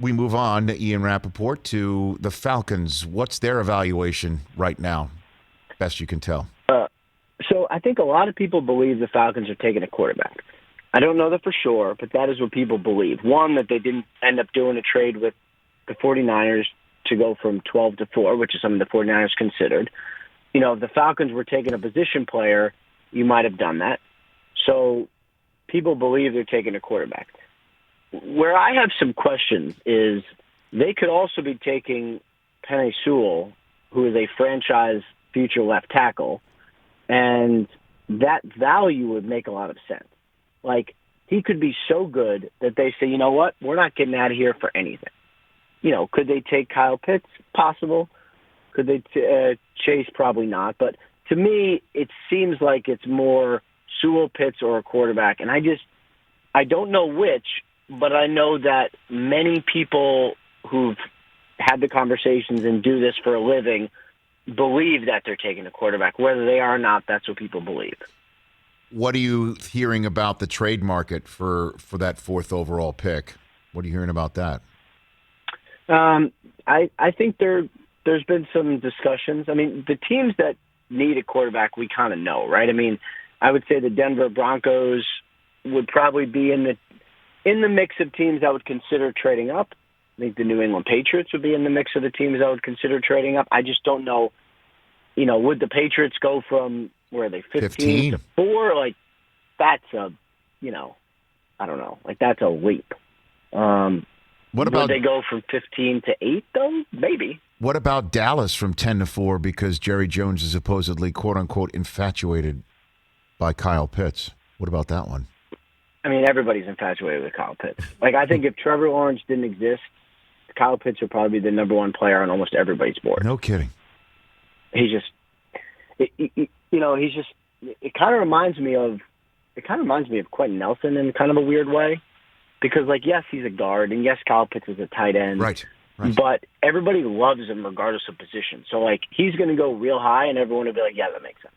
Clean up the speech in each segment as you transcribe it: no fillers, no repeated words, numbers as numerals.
We move on to Ian Rapoport to the Falcons. What's their evaluation right now, best you can tell? So I think a lot of people believe the Falcons are taking a quarterback. I don't know that for sure, but that is what people believe. One, that they didn't end up doing a trade with the 49ers to go from 12 to 4, which is something the 49ers considered. You know, if the Falcons were taking a position player, you might have done that. So people believe they're taking a quarterback. Where I have some questions is they could also be taking Penei Sewell, who is a franchise future left tackle, and that value would make a lot of sense. Like, he could be so good that they say, you know what, we're not getting out of here for anything. You know, could they take Kyle Pitts? Possible. Could they Chase? Probably not. But to me, it seems like it's more Sewell, Pitts, or a quarterback. And I don't know which, but I know that many people who've had the conversations and do this for a living believe that they're taking a quarterback. Whether they are or not, that's what people believe. What are you hearing about the trade market for that 4th overall pick? What are you hearing about that? I think there's been some discussions. I mean, the teams that need a quarterback, we kind of know, right? I mean, I would say the Denver Broncos would probably be in the mix of teams that would consider trading up. I think the New England Patriots would be in the mix of the teams that would consider trading up. I just don't know, you know, would the Patriots go from, where are they, 15 to 4? Like, that's a, you know, I don't know. Like, that's a leap. What about, would they go from 15 to 8, though? Maybe. What about Dallas from 10 to 4 because Jerry Jones is supposedly, quote-unquote, infatuated by Kyle Pitts? What about that one? I mean, everybody's infatuated with Kyle Pitts. Like, I think if Trevor Lawrence didn't exist, Kyle Pitts would probably be the number one player on almost everybody's board. No kidding. He's just, it kind of reminds me of Quentin Nelson in kind of a weird way. Because, like, yes, he's a guard, and yes, Kyle Pitts is a tight end. Right. But everybody loves him regardless of position. So, like, he's going to go real high, and everyone will be like, yeah, that makes sense.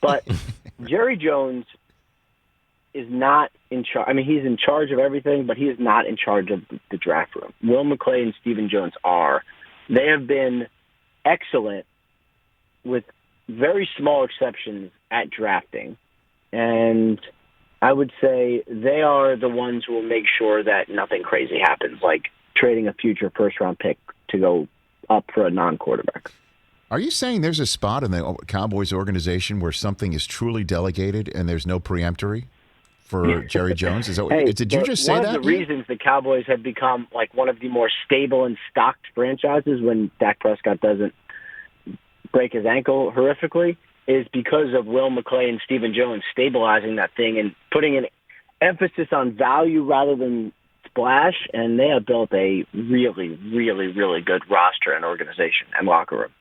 But Jerry Jones is not in charge. I mean, he's in charge of everything, but he is not in charge of the draft room. Will McClay and Stephen Jones are. They have been excellent with very small exceptions at drafting. And I would say they are the ones who will make sure that nothing crazy happens, like trading a future first-round pick to go up for a non-quarterback. Are you saying there's a spot in the Cowboys organization where something is truly delegated and there's no preemptory for Jerry Jones? Is that did you just say that? One of the reasons the Cowboys have become like one of the more stable and stocked franchises when Dak Prescott doesn't break his ankle horrifically is because of Will McClay and Stephen Jones stabilizing that thing and putting an emphasis on value rather than splash, and they have built a really, really, really good roster and organization and locker room.